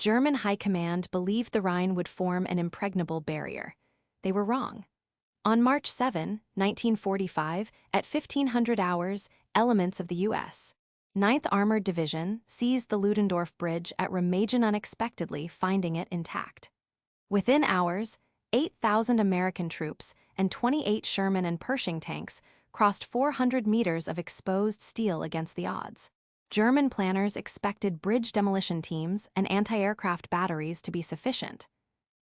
German high command believed the Rhine would form an impregnable barrier. They were wrong. On March 7, 1945, at 1500 hours, elements of the U.S. 9th Armored Division seized the Ludendorff Bridge at Remagen unexpectedly, finding it intact. Within hours, 8,000 American troops and 28 Sherman and Pershing tanks crossed 400 meters of exposed steel against the odds. German planners expected bridge demolition teams and anti-aircraft batteries to be sufficient.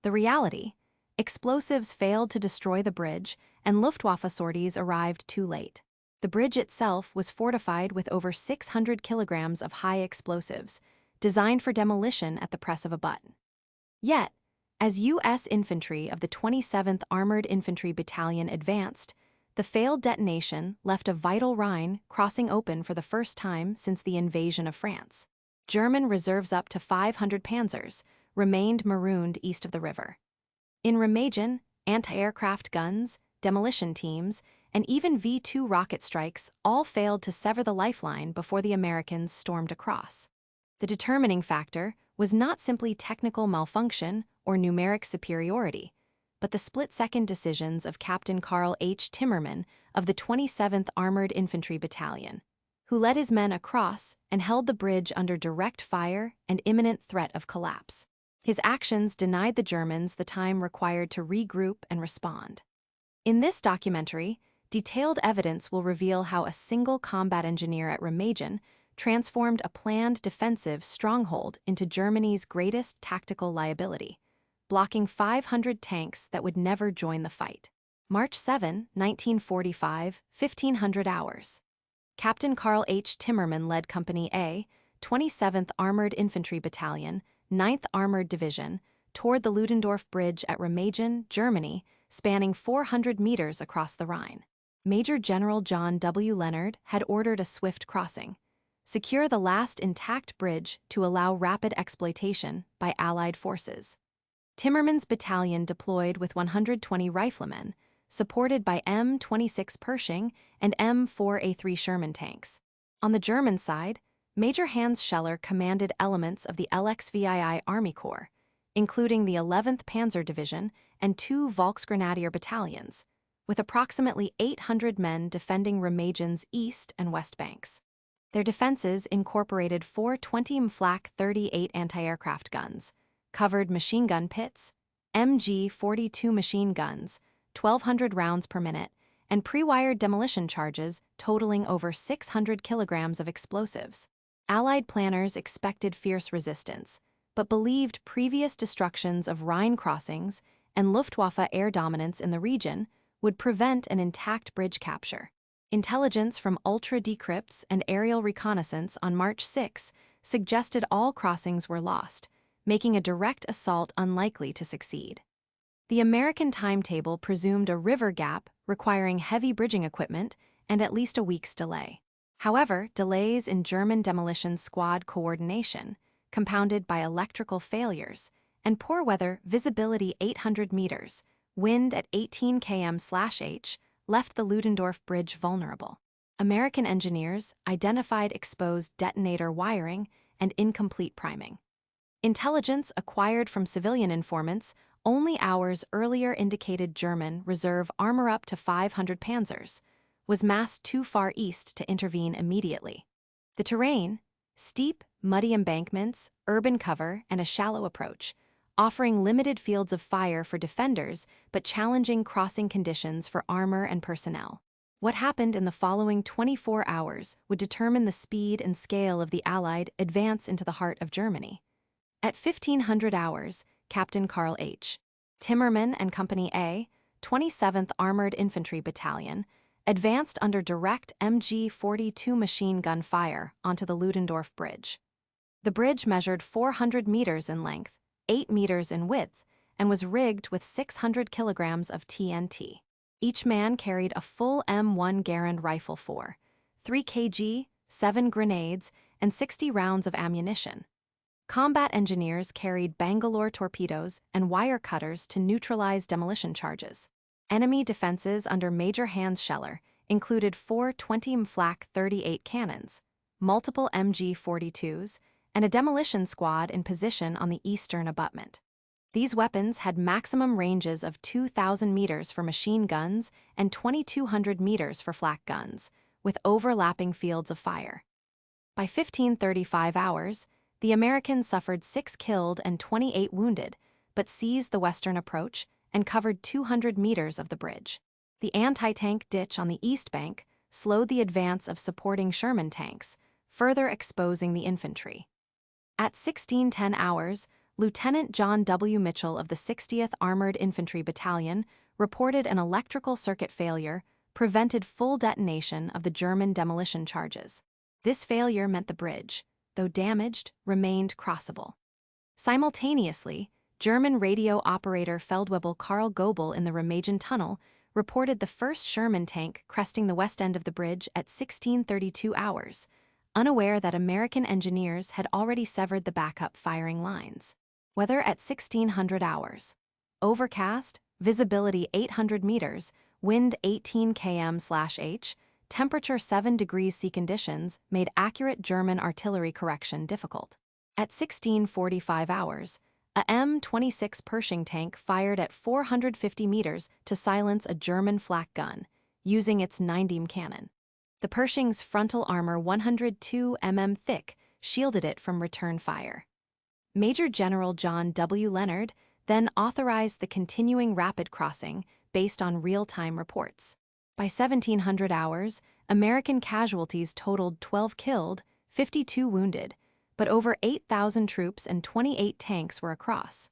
The reality: explosives failed to destroy the bridge, and Luftwaffe sorties arrived too late. The bridge itself was fortified with over 600 kilograms of high explosives, designed for demolition at the press of a button. Yet, as U.S. infantry of the 27th Armored Infantry Battalion advanced, the failed detonation left a vital Rhine crossing open for the first time since the invasion of France. German reserves up to 500 panzers remained marooned east of the river. In Remagen, anti-aircraft guns, demolition teams, and even V-2 rocket strikes all failed to sever the lifeline before the Americans stormed across. The determining factor was not simply technical malfunction or numeric superiority, but the split-second decisions of Captain Karl H. Timmermann of the 27th Armored Infantry Battalion, who led his men across and held the bridge under direct fire and imminent threat of collapse. His actions denied the Germans the time required to regroup and respond. In this documentary, detailed evidence will reveal how a single combat engineer at Remagen transformed a planned defensive stronghold into Germany's greatest tactical liability, blocking 500 tanks that would never join the fight. March 7, 1945, 1500 hours. Captain Karl H. Timmermann led Company A, 27th Armored Infantry Battalion, 9th Armored Division, toward the Ludendorff Bridge at Remagen, Germany, spanning 400 meters across the Rhine. Major General John W. Leonard had ordered a swift crossing. Secure the last intact bridge to allow rapid exploitation by Allied forces. Timmermann's battalion deployed with 120 riflemen, supported by M26 Pershing and M4A3 Sherman tanks. On the German side, Major Hans Scheller commanded elements of the LXVII Army Corps, including the 11th Panzer Division and 2 Volksgrenadier battalions, with approximately 800 men defending Remagen's east and west banks. Their defenses incorporated 4 20mm Flak 38 anti-aircraft guns, covered machine gun pits, MG-42 machine guns, 1,200 rounds per minute, and pre-wired demolition charges totaling over 600 kilograms of explosives. Allied planners expected fierce resistance, but believed previous destructions of Rhine crossings and Luftwaffe air dominance in the region would prevent an intact bridge capture. Intelligence from ultra-decrypts and aerial reconnaissance on March 6 suggested all crossings were lost, making a direct assault unlikely to succeed. The American timetable presumed a river gap requiring heavy bridging equipment and at least a week's delay. However, delays in German demolition squad coordination, compounded by electrical failures, and poor weather visibility 800 meters, wind at 18 km/h, left the Ludendorff Bridge vulnerable. American engineers identified exposed detonator wiring and incomplete priming. Intelligence acquired from civilian informants only hours earlier indicated German reserve armor up to 500 panzers was massed too far east to intervene immediately. The terrain: steep, muddy embankments, urban cover, and a shallow approach, offering limited fields of fire for defenders but challenging crossing conditions for armor and personnel. What happened in the following 24 hours would determine the speed and scale of the Allied advance into the heart of Germany. At 1500 hours, Captain Karl H. Timmermann and Company A, 27th Armored Infantry Battalion, advanced under direct MG-42 machine gun fire onto the Ludendorff Bridge. The bridge measured 400 meters in length, 8 meters in width, and was rigged with 600 kilograms of TNT. Each man carried a full M1 Garand rifle for 3 kg, 7 grenades, and 60 rounds of ammunition. Combat engineers carried Bangalore torpedoes and wire cutters to neutralize demolition charges. Enemy defenses under Major Hans Scheller included 4 20mm Flak 38 cannons, multiple MG-42s, and a demolition squad in position on the eastern abutment. These weapons had maximum ranges of 2,000 meters for machine guns and 2,200 meters for flak guns, with overlapping fields of fire. By 15:35 hours, the Americans suffered 6 killed and 28 wounded, but seized the western approach and covered 200 meters of the bridge. The anti-tank ditch on the east bank slowed the advance of supporting Sherman tanks, further exposing the infantry. At 16:10 hours, Lieutenant John W. Mitchell of the 60th Armored Infantry Battalion reported an electrical circuit failure prevented full detonation of the German demolition charges. This failure meant the bridge, though damaged, remained crossable. Simultaneously, German radio operator Feldwebel Karl Goebel in the Remagen tunnel reported the first Sherman tank cresting the west end of the bridge at 16:32 hours, unaware that American engineers had already severed the backup firing lines. Weather at 1600 hours. Overcast, visibility 800 meters, wind 18 km/h, temperature 7 degrees C. Conditions made accurate German artillery correction difficult. At 16:45 hours, a M26 Pershing tank fired at 450 meters to silence a German flak gun, using its 9mm cannon. The Pershing's frontal armor 102 mm thick shielded it from return fire. Major General John W. Leonard then authorized the continuing rapid crossing based on real-time reports. By 1700 hours, American casualties totaled 12 killed, 52 wounded, but over 8,000 troops and 28 tanks were across.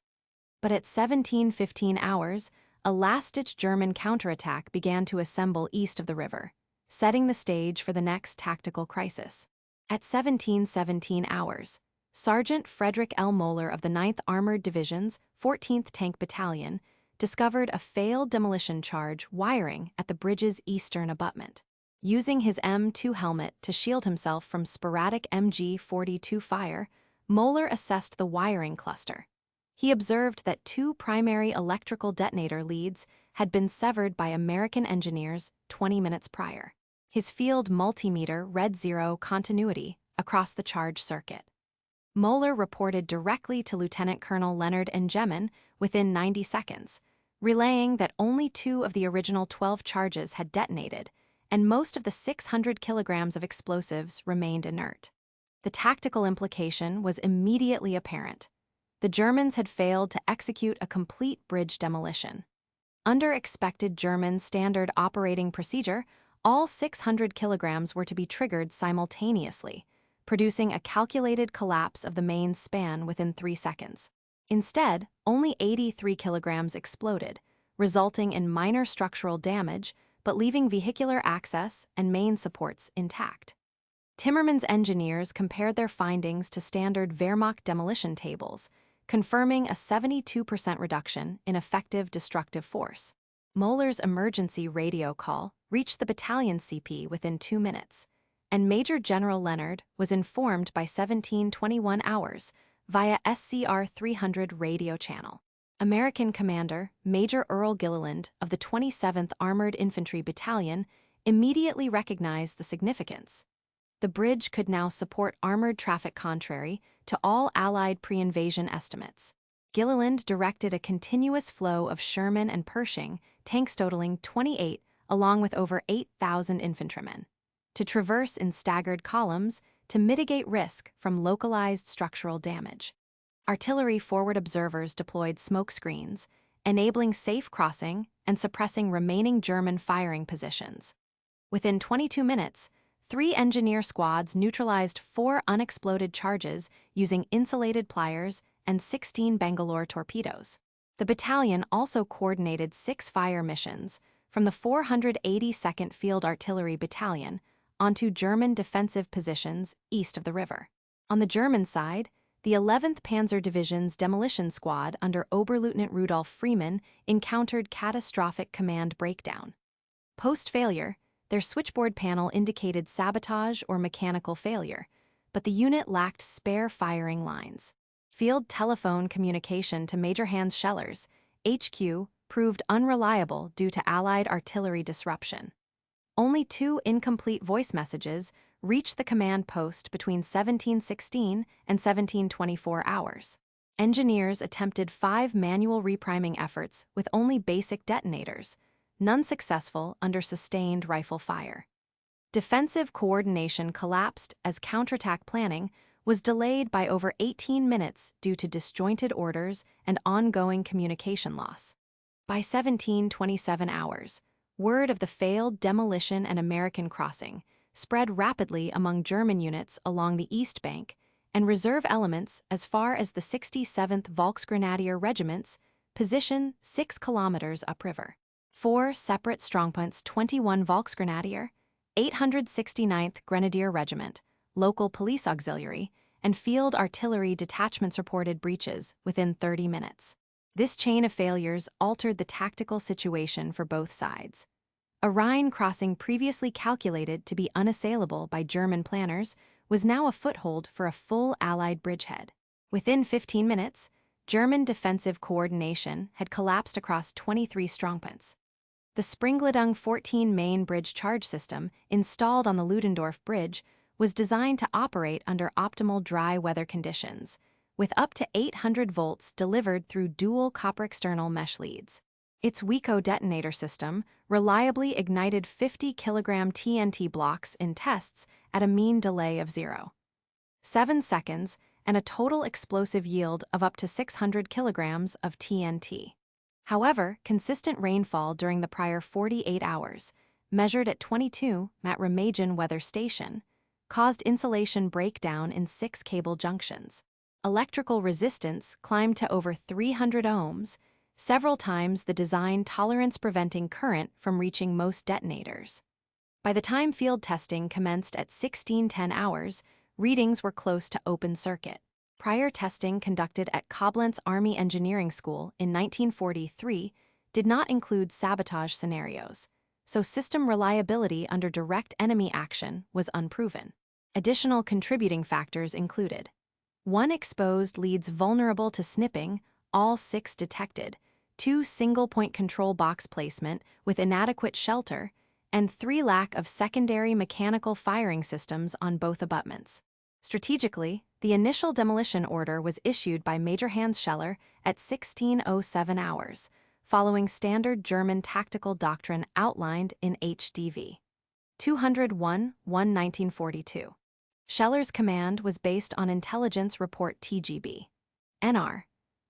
But at 17:15 hours, a last-ditch German counterattack began to assemble east of the river, setting the stage for the next tactical crisis. At 17:17 hours, Sergeant Frederick L. Moeller of the 9th Armored Division's 14th Tank Battalion discovered a failed demolition charge wiring at the bridge's eastern abutment. Using his M2 helmet to shield himself from sporadic MG-42 fire, Moeller assessed the wiring cluster. He observed that 2 primary electrical detonator leads had been severed by American engineers 20 minutes prior. His field multimeter read 0 continuity across the charge circuit. Moeller reported directly to Lieutenant Colonel Leonard Engemann within 90 seconds, relaying that only 2 of the original 12 charges had detonated, and most of the 600 kilograms of explosives remained inert. The tactical implication was immediately apparent. The Germans had failed to execute a complete bridge demolition. Under expected German standard operating procedure, all 600 kilograms were to be triggered simultaneously, producing a calculated collapse of the main span within 3 seconds. Instead, only 83 kilograms exploded, resulting in minor structural damage but leaving vehicular access and main supports intact. Timmermann's engineers compared their findings to standard Wehrmacht demolition tables, confirming a 72% reduction in effective destructive force. Moeller's emergency radio call reached the battalion CP within 2 minutes, and Major General Leonard was informed by 17:21 hours via SCR 300 radio channel. American Commander Major Earl Gilliland of the 27th Armored Infantry Battalion immediately recognized the significance. The bridge could now support armored traffic contrary to all Allied pre-invasion estimates. Gilliland directed a continuous flow of Sherman and Pershing tanks totaling 28 along with over 8,000 infantrymen to traverse in staggered columns to mitigate risk from localized structural damage. Artillery forward observers deployed smoke screens, enabling safe crossing and suppressing remaining German firing positions. Within 22 minutes, 3 engineer squads neutralized 4 unexploded charges using insulated pliers and 16 Bangalore torpedoes. The battalion also coordinated 6 fire missions from the 482nd Field Artillery Battalion onto German defensive positions east of the river. On the German side, the 11th Panzer Division's demolition squad under Oberleutnant Rudolf Freeman encountered catastrophic command breakdown. Post-failure, their switchboard panel indicated sabotage or mechanical failure, but the unit lacked spare firing lines. Field telephone communication to Major Hans Scheller's HQ proved unreliable due to Allied artillery disruption. Only 2 incomplete voice messages reached the command post between 1716 and 1724 hours. Engineers attempted 5 manual repriming efforts with only basic detonators, none successful under sustained rifle fire. Defensive coordination collapsed as counterattack planning was delayed by over 18 minutes due to disjointed orders and ongoing communication loss. By 1727 hours, word of the failed demolition and American crossing spread rapidly among German units along the East Bank and reserve elements as far as the 67th Volksgrenadier Regiments, position 6 kilometers upriver. 4 separate strongpoints, 21 Volksgrenadier, 869th Grenadier Regiment, local police auxiliary, and field artillery detachments reported breaches within 30 minutes. This chain of failures altered the tactical situation for both sides. A Rhine crossing previously calculated to be unassailable by German planners was now a foothold for a full Allied bridgehead. Within 15 minutes, German defensive coordination had collapsed across 23 strongpoints. The Springladung 14 main bridge charge system, installed on the Ludendorff Bridge, was designed to operate under optimal dry weather conditions, with up to 800 volts delivered through dual copper external mesh leads. Its WWII detonator system reliably ignited 50 kilogram TNT blocks in tests at a mean delay of 0.7 seconds and a total explosive yield of up to 600 kilograms of TNT. However, consistent rainfall during the prior 48 hours, measured at 22 at Remagen weather station, caused insulation breakdown in 6 cable junctions. Electrical resistance climbed to over 300 ohms, several times the design tolerance preventing current from reaching most detonators. By the time field testing commenced at 1610 hours, readings were close to open circuit. Prior testing conducted at Koblenz Army Engineering School in 1943 did not include sabotage scenarios, so system reliability under direct enemy action was unproven. Additional contributing factors included 1 exposed leads vulnerable to snipping, all 6 detected, 2 single-point control box placement with inadequate shelter, and 3 lack of secondary mechanical firing systems on both abutments. Strategically, the initial demolition order was issued by Major Hans Scheller at 1607 hours, following standard German tactical doctrine outlined in HDV 201-1-1942. Scheller's command was based on Intelligence Report TGB NR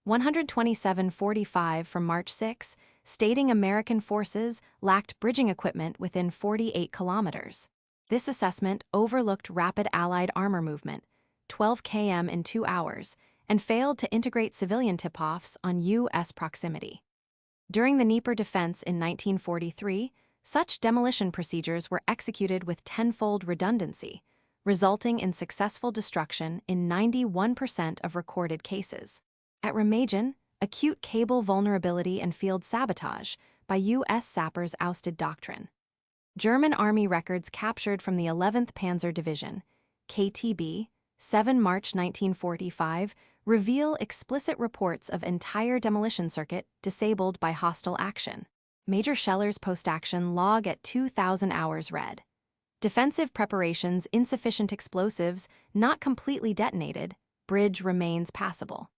12745 from March 6, stating American forces lacked bridging equipment within 48 kilometers. This assessment overlooked rapid Allied armor movement, 12 km in 2 hours, and failed to integrate civilian tip-offs on U.S. proximity. During the Dnieper defense in 1943, such demolition procedures were executed with tenfold redundancy, resulting in successful destruction in 91% of recorded cases. At Remagen, acute cable vulnerability and field sabotage by U.S. sappers ousted doctrine. German Army records captured from the 11th Panzer Division, KTB, 7 March 1945, reveal explicit reports of entire demolition circuit disabled by hostile action. Major Scheller's post-action log at 2,000 hours read: defensive preparations, insufficient explosives, not completely detonated, bridge remains passable.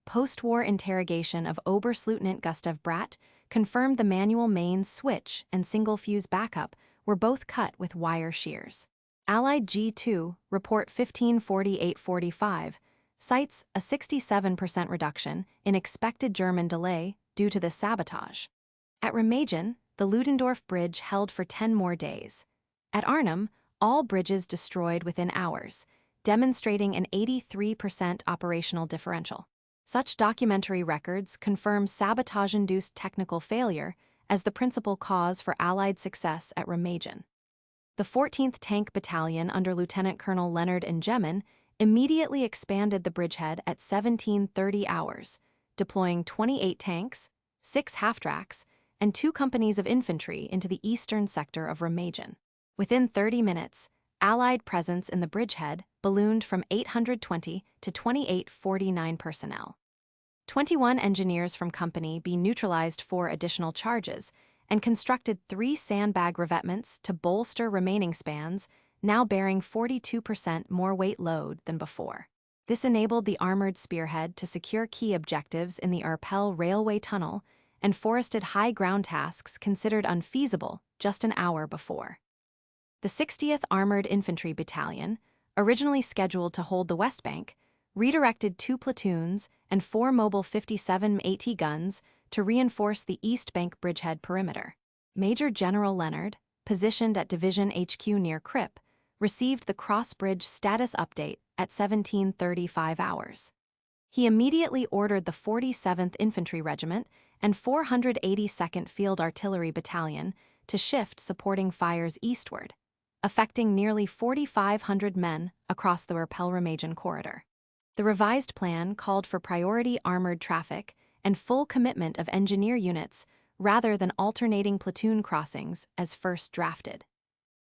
Post-war interrogation of Oberstleutnant Gustav Bratt confirmed the manual mains switch and single fuse backup were both cut with wire shears. Allied G2, report 154845, cites a 67% reduction in expected German delay due to this sabotage. At Remagen, the Ludendorff Bridge held for 10 more days. At Arnhem, all bridges destroyed within hours, demonstrating an 83% operational differential. Such documentary records confirm sabotage-induced technical failure as the principal cause for Allied success at Remagen. The 14th Tank Battalion under Lieutenant Colonel Leonard Engemann immediately expanded the bridgehead at 1730 hours, deploying 28 tanks, 6 half-tracks, and 2 companies of infantry into the eastern sector of Remagen. Within 30 minutes, Allied presence in the bridgehead ballooned from 820 to 2849 personnel. 21 engineers from Company B neutralized 4 additional charges and constructed 3 sandbag revetments to bolster remaining spans now bearing 42% more weight load than before. This enabled the armored spearhead to secure key objectives in the Erpel railway tunnel and forested high ground tasks considered unfeasible just an hour before. The 60th Armored Infantry Battalion, originally scheduled to hold the West Bank, redirected 2 platoons and 4 mobile 57 AT guns to reinforce the East Bank bridgehead perimeter. Major General Leonard, positioned at Division HQ near Kripp, received the cross-bridge status update at 17:35 hours. He immediately ordered the 47th Infantry Regiment and 482nd Field Artillery Battalion to shift supporting fires eastward, affecting nearly 4,500 men across the Remagen corridor. The revised plan called for priority armored traffic and full commitment of engineer units rather than alternating platoon crossings as first drafted.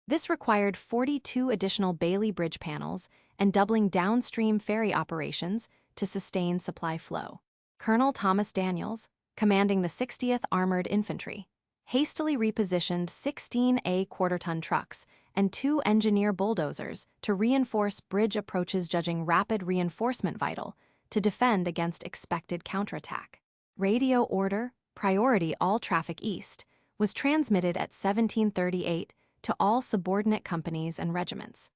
This required 42 additional Bailey Bridge panels and doubling downstream ferry operations to sustain supply flow. Colonel Thomas Daniels, commanding the 60th Armored Infantry, hastily repositioned 16 quarter-ton trucks and 2 engineer bulldozers to reinforce bridge approaches, judging rapid reinforcement vital to defend against expected counterattack. Radio order, priority all traffic east, was transmitted at 17:38 to all subordinate companies and regiments.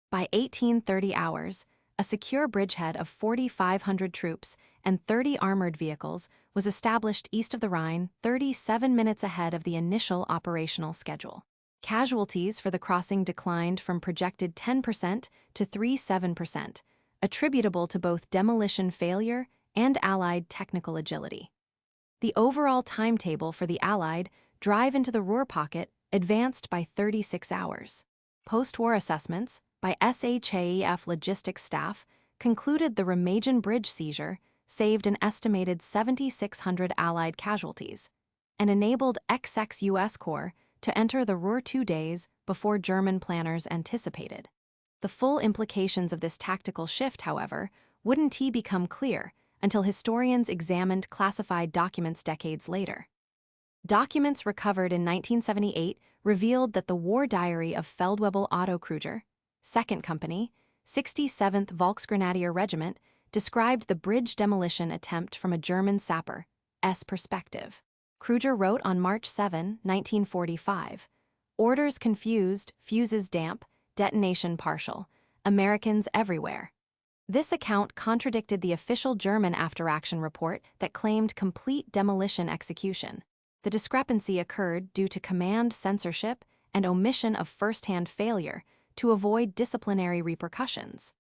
By 18:30 hours, a secure bridgehead of 4,500 troops and 30 armored vehicles was established east of the Rhine, 37 minutes ahead of the initial operational schedule. Casualties for the crossing declined from projected 10% to 37%, attributable to both demolition failure and Allied technical agility. The overall timetable for the Allied drive into the Ruhr pocket advanced by 36 hours. Post-war assessments by SHAEF logistics staff concluded the Remagen Bridge seizure saved an estimated 7,600 Allied casualties and enabled XX U.S. Corps to enter the Ruhr 2 days before German planners anticipated. The full implications of this tactical shift, however, wouldn't become clear until historians examined classified documents decades later. Documents recovered in 1978 revealed that the war diary of Feldwebel Autokruger, 2nd Company, 67th Volksgrenadier Regiment, described the bridge demolition attempt from a German sapper's perspective. Kruger wrote on March 7, 1945, "Orders confused, fuses damp, detonation partial, Americans everywhere." This account contradicted the official German after-action report that claimed complete demolition execution. The discrepancy occurred due to command censorship and omission of first-hand failure to avoid disciplinary repercussions.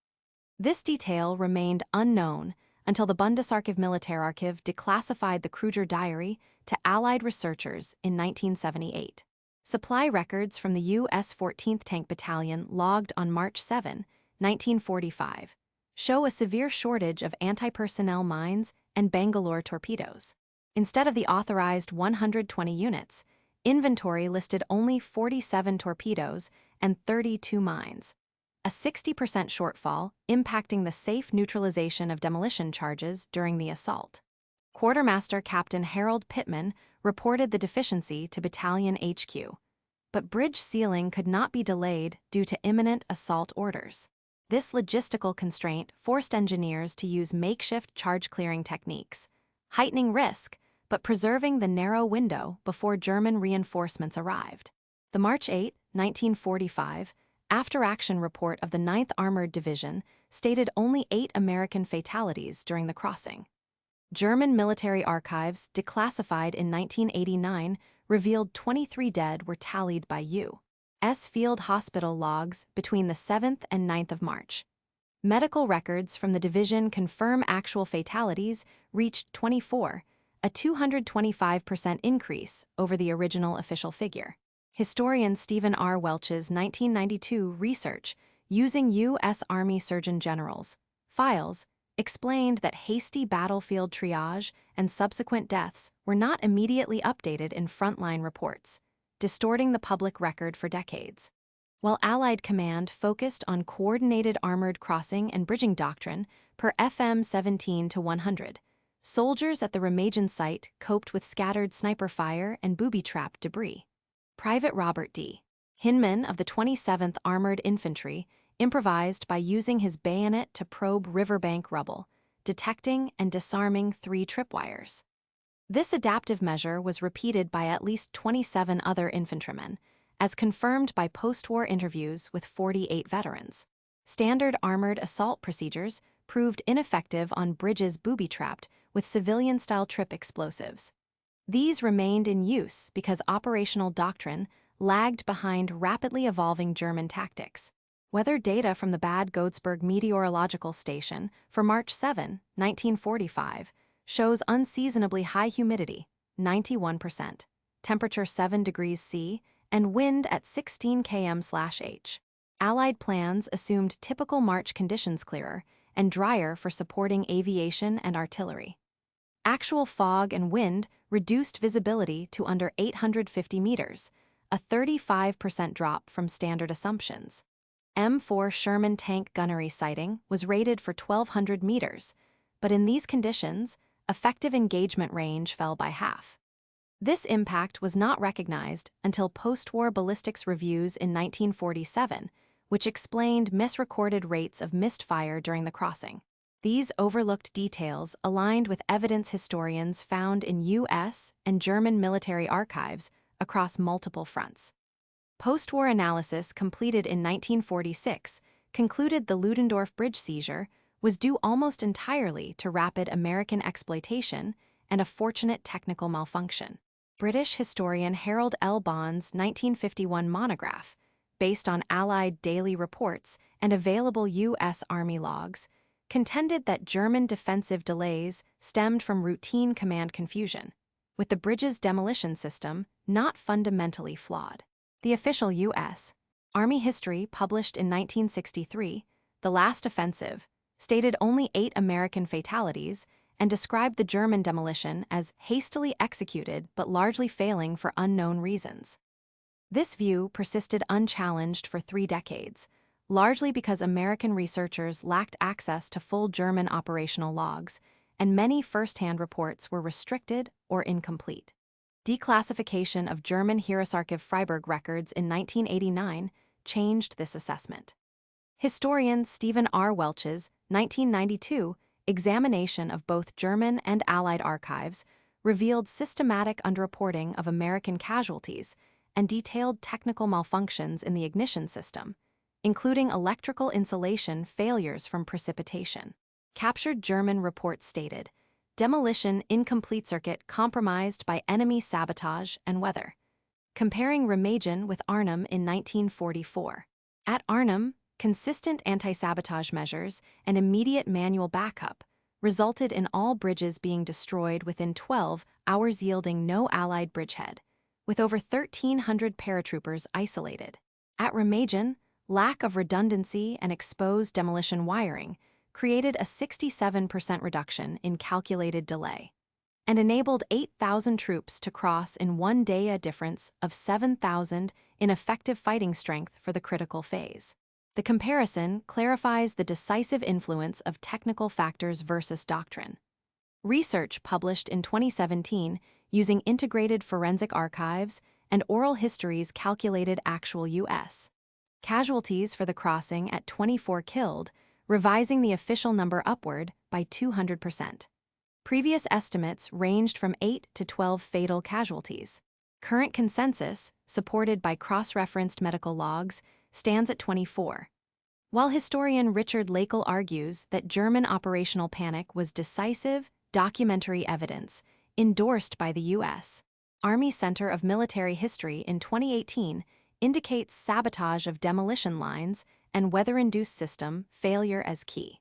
This detail remained unknown until the Bundesarchiv Militärarchiv declassified the Kruger diary to Allied researchers in 1978. Supply records from the U.S. 14th Tank Battalion logged on March 7, 1945, show a severe shortage of anti-personnel mines and Bangalore torpedoes. Instead of the authorized 120 units, inventory listed only 47 torpedoes and 32 mines, a 60% shortfall impacting the safe neutralization of demolition charges during the assault. Quartermaster Captain Harold Pittman reported the deficiency to Battalion HQ, but bridge sealing could not be delayed due to imminent assault orders. This logistical constraint forced engineers to use makeshift charge-clearing techniques, heightening risk but preserving the narrow window before German reinforcements arrived. The March 8, 1945, after-action report of the 9th Armored Division stated only 8 American fatalities during the crossing. German military archives, declassified in 1989, revealed 23 dead were tallied by U.S. Field Hospital logs between the 7th and 9th of March. Medical records from the division confirm actual fatalities reached 24, a 225% increase over the original official figure. Historian Stephen R. Welch's 1992 research, using U.S. Army Surgeon General's files, explained that hasty battlefield triage and subsequent deaths were not immediately updated in frontline reports, distorting the public record for decades. While Allied command focused on coordinated armored crossing and bridging doctrine per FM 17-100, soldiers at the Remagen site coped with scattered sniper fire and booby-trap debris. Private Robert D. Hinman of the 27th Armored Infantry improvised by using his bayonet to probe riverbank rubble, detecting and disarming 3 tripwires. This adaptive measure was repeated by at least 27 other infantrymen, as confirmed by post-war interviews with 48 veterans. Standard armored assault procedures proved ineffective on bridges booby-trapped with civilian-style trip explosives. These remained in use because operational doctrine lagged behind rapidly evolving German tactics. Weather data from the Bad Godesberg Meteorological Station for March 7, 1945, shows unseasonably high humidity, 91%, temperature 7 degrees C, and wind at 16 km/h. Allied plans assumed typical March conditions clearer and drier for supporting aviation and artillery. Actual fog and wind reduced visibility to under 850 meters, a 35% drop from standard assumptions. M4 Sherman tank gunnery sighting was rated for 1,200 meters, but in these conditions, effective engagement range fell by half. This impact was not recognized until post-war ballistics reviews in 1947, which explained misrecorded rates of missed fire during the crossing. These overlooked details aligned with evidence historians found in U.S. and German military archives across multiple fronts. Post-war analysis completed in 1946 concluded the Ludendorff Bridge seizure was due almost entirely to rapid American exploitation and a fortunate technical malfunction. British historian Harold L. Bond's 1951 monograph, based on Allied daily reports and available U.S. Army logs, contended that German defensive delays stemmed from routine command confusion, with the bridge's demolition system not fundamentally flawed. The official U.S. Army history published in 1963, The Last Offensive, stated only 8 American fatalities and described the German demolition as hastily executed but largely failing for unknown reasons. This view persisted unchallenged for 3 decades, largely because American researchers lacked access to full German operational logs, and many first-hand reports were restricted or incomplete. Declassification of German Heeresarchiv Freiburg records in 1989 changed this assessment. Historian Stephen R. Welch's 1992 examination of both German and Allied archives revealed systematic underreporting of American casualties and detailed technical malfunctions in the ignition system, including electrical insulation failures from precipitation. Captured German reports stated, demolition incomplete circuit compromised by enemy sabotage and weather. Comparing Remagen with Arnhem in 1944. At Arnhem, consistent anti-sabotage measures and immediate manual backup resulted in all bridges being destroyed within 12 hours, yielding no Allied bridgehead, with over 1,300 paratroopers isolated. At Remagen, lack of redundancy and exposed demolition wiring created a 67% reduction in calculated delay, and enabled 8,000 troops to cross in one day, a difference of 7,000 in effective fighting strength for the critical phase. The comparison clarifies the decisive influence of technical factors versus doctrine. Research published in 2017 using integrated forensic archives and oral histories calculated actual U.S. casualties for the crossing at 24 killed, revising the official number upward by 200%. Previous estimates ranged from 8 to 12 fatal casualties. Current consensus, supported by cross-referenced medical logs, stands at 24. While historian Richard Lakel argues that German operational panic was decisive, documentary evidence endorsed by the U.S. Army Center of Military History in 2018 indicates sabotage of demolition lines and weather-induced system failure as key.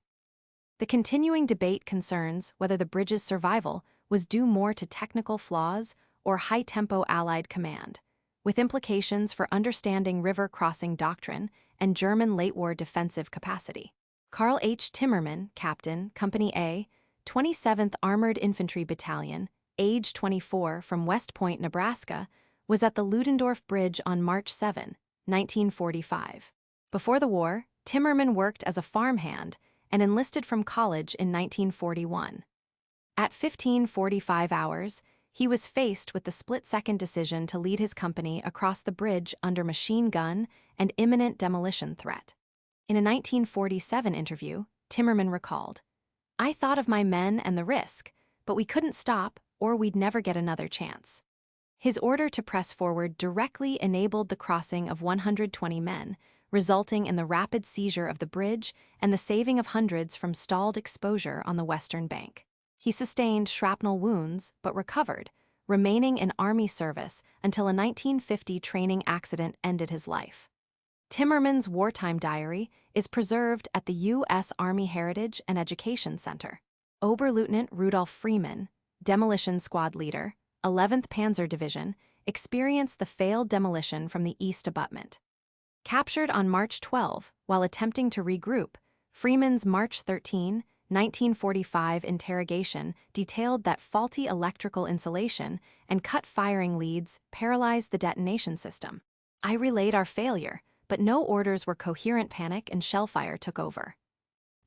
The continuing debate concerns whether the bridge's survival was due more to technical flaws or high-tempo Allied command, with implications for understanding river crossing doctrine and German late-war defensive capacity. Karl H. Timmermann, Captain, Company A, 27th Armored Infantry Battalion, age 24, from West Point, Nebraska, was at the Ludendorff Bridge on March 7, 1945. Before the war, Timmermann worked as a farmhand and enlisted from college in 1941. At 15:45 hours, he was faced with the split-second decision to lead his company across the bridge under machine gun and imminent demolition threat. In a 1947 interview, Timmermann recalled, "I thought of my men and the risk, but we couldn't stop or we'd never get another chance." His order to press forward directly enabled the crossing of 120 men, resulting in the rapid seizure of the bridge and the saving of hundreds from stalled exposure on the western bank. He sustained shrapnel wounds but recovered, remaining in Army service until a 1950 training accident ended his life. Timmermann's wartime diary is preserved at the U.S. Army Heritage and Education Center. Oberleutnant Rudolf Freeman, demolition squad leader, 11th Panzer Division, experienced the failed demolition from the east abutment. Captured on March 12 while attempting to regroup, Freeman's March 13, 1945 interrogation detailed that faulty electrical insulation and cut firing leads paralyzed the detonation system. "I relayed our failure, but no orders were coherent. Panic and shellfire took over."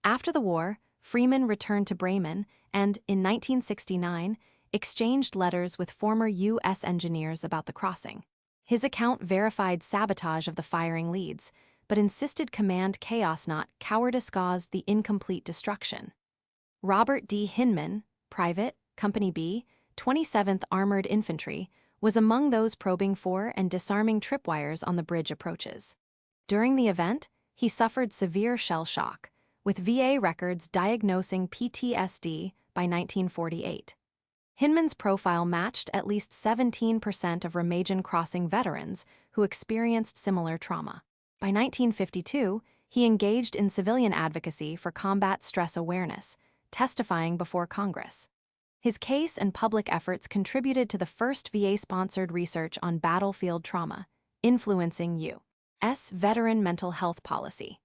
After the war, Freeman returned to Bremen and, in 1969, exchanged letters with former U.S. engineers about the crossing. His account verified sabotage of the firing leads, but insisted command chaos, not cowardice, caused the incomplete destruction. Robert D. Hinman, Private, Company B, 27th Armored Infantry, was among those probing for and disarming tripwires on the bridge approaches. During the event, he suffered severe shell shock, with VA records diagnosing PTSD by 1948. Hinman's profile matched at least 17% of Remagen crossing veterans who experienced similar trauma. By 1952, he engaged in civilian advocacy for combat stress awareness, testifying before Congress. His case and public efforts contributed to the first VA-sponsored research on battlefield trauma, influencing U.S. veteran mental health policy.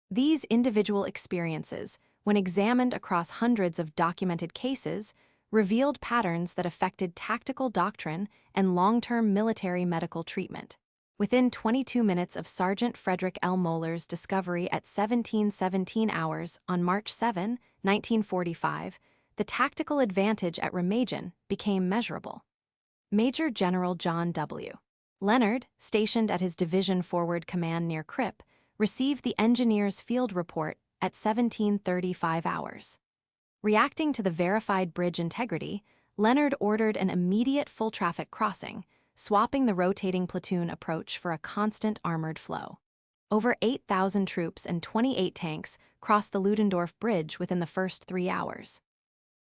These individual experiences, when examined across hundreds of documented cases, revealed patterns that affected tactical doctrine and long-term military medical treatment. Within 22 minutes of Sergeant Frederick L. Moeller's discovery at 1717 hours on March 7, 1945, the tactical advantage at Remagen became measurable. Major General John W. Leonard, stationed at his Division Forward Command near Kripp, received the engineer's field report at 1735 hours. Reacting to the verified bridge integrity, Leonard ordered an immediate full-traffic crossing, swapping the rotating platoon approach for a constant armored flow. Over 8,000 troops and 28 tanks crossed the Ludendorff Bridge within the first 3 hours.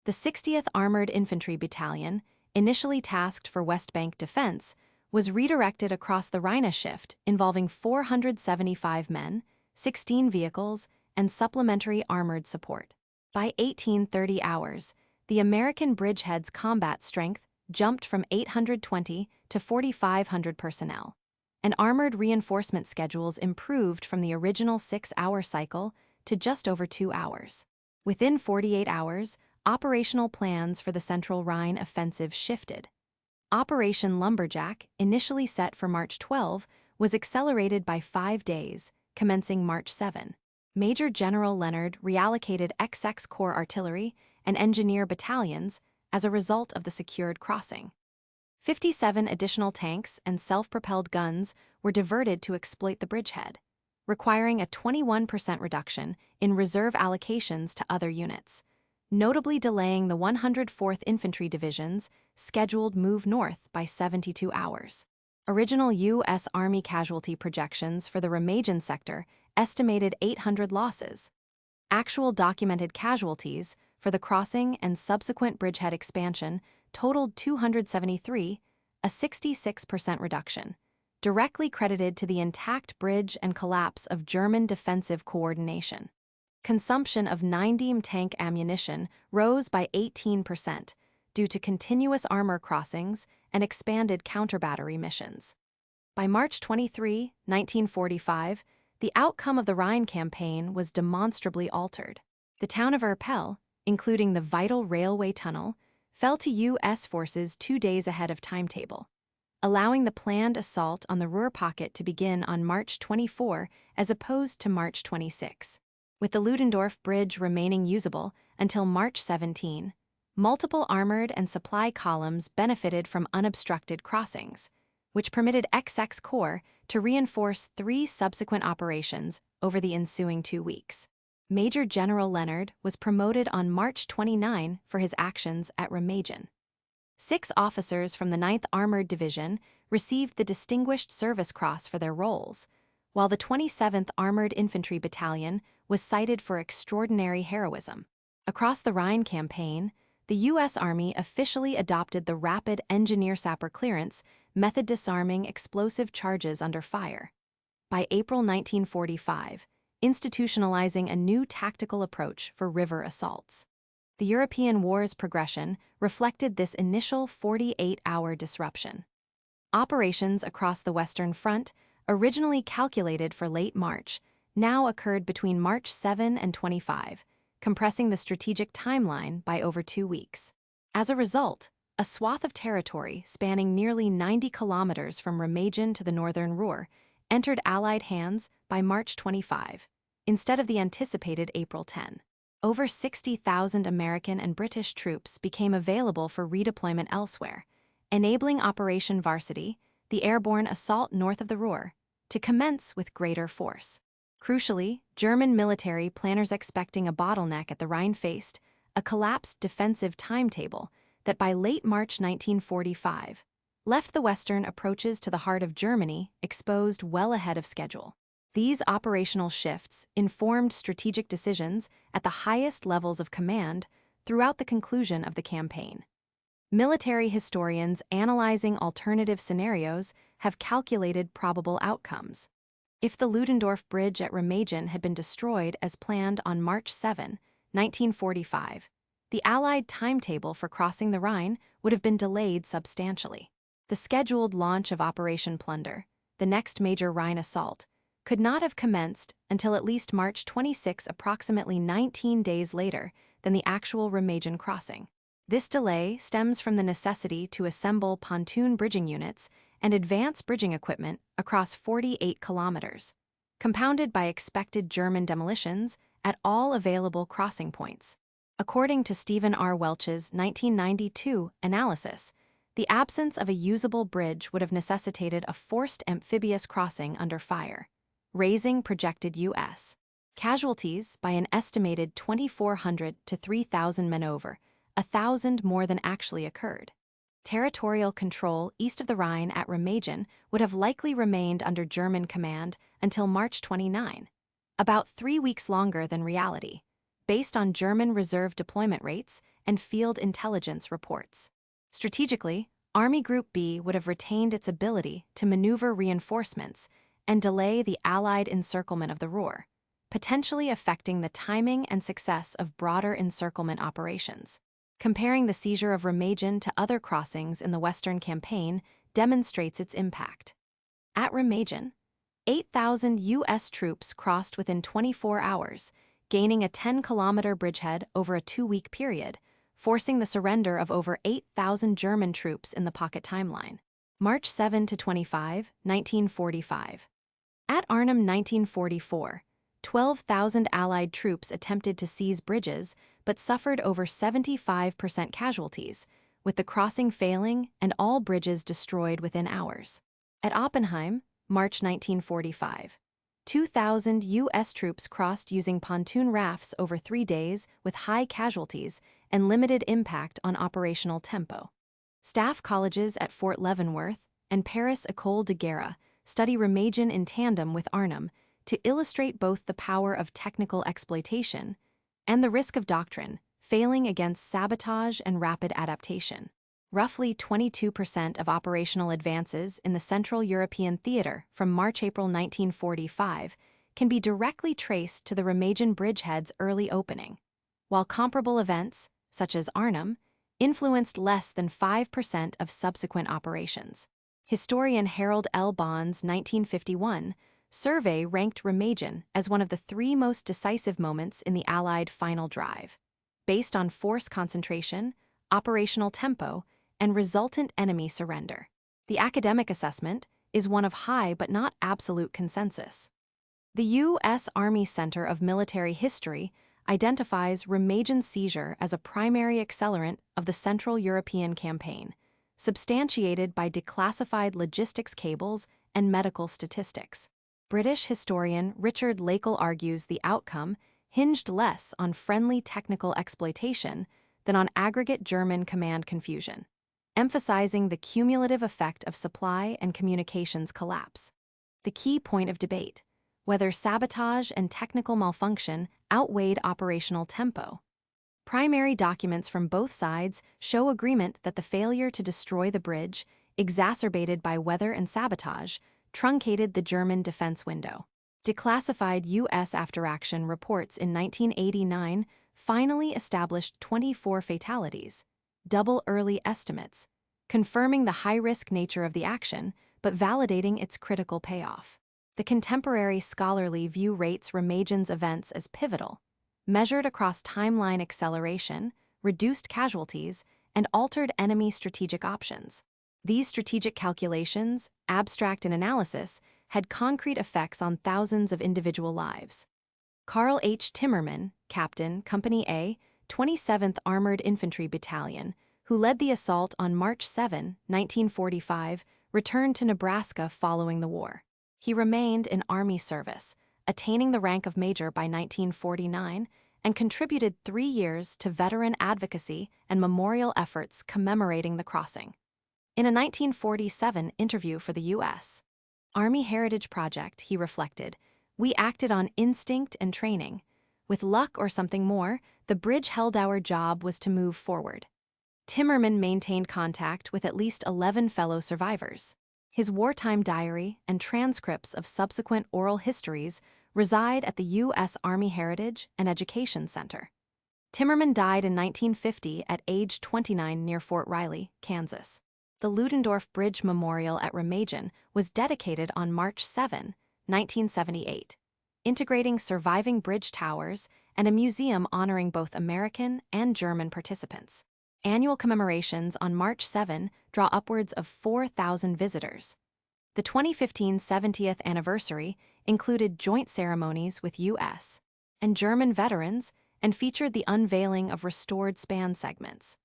The 60th Armored Infantry Battalion, initially tasked for West Bank defense, was redirected across the Rhine shift, involving 475 men, 16 vehicles, and supplementary armored support. By 1830 hours, the American bridgehead's combat strength jumped from 820 to 4,500 personnel, and armored reinforcement schedules improved from the original 6-hour cycle to just over 2 hours. Within 48 hours, operational plans for the Central Rhine offensive shifted. Operation Lumberjack, initially set for March 12, was accelerated by 5 days, commencing March 7. Major General Leonard reallocated XX Corps artillery and engineer battalions as a result of the secured crossing. 57 additional tanks and self-propelled guns were diverted to exploit the bridgehead, requiring a 21% reduction in reserve allocations to other units, notably delaying the 104th Infantry Division's scheduled move north by 72 hours. Original U.S. Army casualty projections for the Remagen sector estimated 800 losses. Actual documented casualties for the crossing and subsequent bridgehead expansion totaled 273, a 66% reduction, directly credited to the intact bridge and collapse of German defensive coordination. Consumption of 9mm tank ammunition rose by 18% due to continuous armor crossings and expanded counter-battery missions. By March 23, 1945, the outcome of the Rhine campaign was demonstrably altered. The town of Erpel, including the vital railway tunnel, fell to U.S. forces 2 days ahead of timetable, allowing the planned assault on the Ruhr pocket to begin on March 24 as opposed to March 26. With the Ludendorff Bridge remaining usable until March 17, multiple armored and supply columns benefited from unobstructed crossings, which permitted XX Corps to reinforce 3 subsequent operations over the ensuing 2 weeks. Major General Leonard was promoted on March 29 for his actions at Remagen. 6 officers from the 9th Armored Division received the Distinguished Service Cross for their roles, while the 27th Armored Infantry Battalion was cited for extraordinary heroism. Across the Rhine campaign, the U.S. Army officially adopted the rapid engineer-sapper clearance method, disarming explosive charges under fire. By April 1945, institutionalizing a new tactical approach for river assaults. The European war's progression reflected this initial 48-hour disruption. Operations across the Western Front, originally calculated for late March, now occurred between March 7 and 25, compressing the strategic timeline by over 2 weeks. As a result, a swath of territory spanning nearly 90 kilometers from Remagen to the northern Ruhr entered Allied hands by March 25, instead of the anticipated April 10. Over 60,000 American and British troops became available for redeployment elsewhere, enabling Operation Varsity, the airborne assault north of the Ruhr, to commence with greater force. Crucially, German military planners expecting a bottleneck at the Rhine faced a collapsed defensive timetable that by late March 1945 left the western approaches to the heart of Germany exposed well ahead of schedule. These operational shifts informed strategic decisions at the highest levels of command throughout the conclusion of the campaign. Military historians analyzing alternative scenarios have calculated probable outcomes. If the Ludendorff Bridge at Remagen had been destroyed as planned on March 7, 1945, the Allied timetable for crossing the Rhine would have been delayed substantially. The scheduled launch of Operation Plunder, the next major Rhine assault, could not have commenced until at least March 26, approximately 19 days later than the actual Remagen crossing. This delay stems from the necessity to assemble pontoon bridging units and advance bridging equipment across 48 kilometers, compounded by expected German demolitions at all available crossing points. According to Stephen R. Welch's 1992 analysis, the absence of a usable bridge would have necessitated a forced amphibious crossing under fire, raising projected U.S. casualties by an estimated 2,400 to 3,000 men, over 1,000 more than actually occurred. Territorial control east of the Rhine at Remagen would have likely remained under German command until March 29, about 3 weeks longer than reality, based on German reserve deployment rates and field intelligence reports. Strategically, Army Group B would have retained its ability to maneuver reinforcements and delay the Allied encirclement of the Ruhr, potentially affecting the timing and success of broader encirclement operations. Comparing the seizure of Remagen to other crossings in the Western campaign demonstrates its impact. At Remagen, 8,000 U.S. troops crossed within 24 hours, gaining a 10-kilometer bridgehead over a 2-week period, forcing the surrender of over 8,000 German troops in the pocket timeline. March 7 to 25, 1945. At Arnhem 1944, 12,000 Allied troops attempted to seize bridges but suffered over 75% casualties, with the crossing failing and all bridges destroyed within hours. At Oppenheim, March 1945, 2,000 U.S. troops crossed using pontoon rafts over 3 days with high casualties and limited impact on operational tempo. Staff colleges at Fort Leavenworth and Paris École de Guerre study Remagen in tandem with Arnhem to illustrate both the power of technical exploitation and the risk of doctrine failing against sabotage and rapid adaptation. Roughly 22% of operational advances in the Central European theater from March-April 1945 can be directly traced to the Remagen bridgehead's early opening, while comparable events, such as Arnhem, influenced less than 5% of subsequent operations. Historian Harold L. Bond's 1951 survey ranked Remagen as one of the 3 most decisive moments in the Allied final drive, based on force concentration, operational tempo, and resultant enemy surrender. The academic assessment is one of high but not absolute consensus. The U.S. Army Center of Military History identifies Remagen's seizure as a primary accelerant of the Central European Campaign, substantiated by declassified logistics cables and medical statistics. British historian Richard Lakel argues the outcome hinged less on friendly technical exploitation than on aggregate German command confusion, emphasizing the cumulative effect of supply and communications collapse. The key point of debate: whether sabotage and technical malfunction outweighed operational tempo. Primary documents from both sides show agreement that the failure to destroy the bridge, exacerbated by weather and sabotage, truncated the German defense window. Declassified U.S. afteraction reports in 1989 finally established 24 fatalities, double early estimates, confirming the high-risk nature of the action but validating its critical payoff. The contemporary scholarly view rates Remagen's events as pivotal, measured across timeline acceleration, reduced casualties, and altered enemy strategic options. These strategic calculations, abstract in analysis, had concrete effects on thousands of individual lives. Karl H. Timmermann, Captain, Company A, 27th Armored Infantry Battalion, who led the assault on March 7, 1945, returned to Nebraska following the war. He remained in Army service, attaining the rank of major by 1949, and contributed 3 years to veteran advocacy and memorial efforts commemorating the crossing. In a 1947 interview for the U.S. Army Heritage Project, he reflected, "We acted on instinct and training. With luck or something more, the bridge held. Our job was to move forward." Timmermann maintained contact with at least 11 fellow survivors. His wartime diary and transcripts of subsequent oral histories reside at the U.S. Army Heritage and Education Center. Timmermann died in 1950 at age 29 near Fort Riley, Kansas. The Ludendorff Bridge Memorial at Remagen was dedicated on March 7, 1978, integrating surviving bridge towers and a museum honoring both American and German participants. Annual commemorations on March 7 draw upwards of 4,000 visitors. The 2015 70th anniversary included joint ceremonies with U.S. and German veterans and featured the unveiling of restored span segments.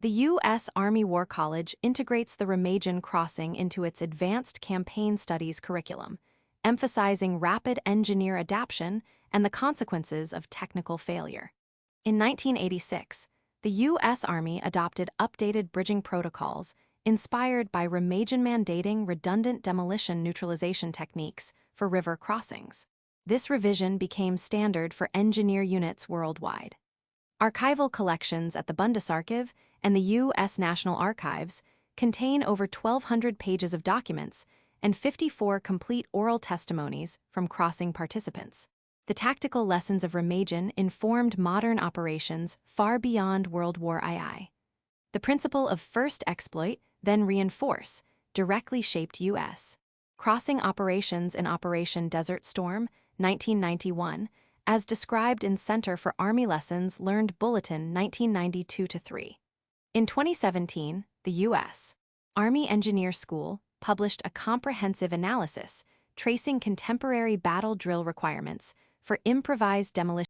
The U.S. Army War College integrates the Remagen crossing into its advanced campaign studies curriculum, emphasizing rapid engineer adaptation and the consequences of technical failure. In 1986, the U.S. Army adopted updated bridging protocols inspired by Remagen mandating redundant demolition neutralization techniques for river crossings. This revision became standard for engineer units worldwide. Archival collections at the Bundesarchiv and the U.S. National Archives contain over 1,200 pages of documents and 54 complete oral testimonies from crossing participants. The tactical lessons of Remagen informed modern operations far beyond World War II. The principle of first exploit, then reinforce directly shaped U.S. crossing operations in Operation Desert Storm, 1991, as described in Center for Army Lessons Learned Bulletin 1992-3. In 2017, the U.S. Army Engineer School published a comprehensive analysis tracing contemporary battle drill requirements for improvised demolition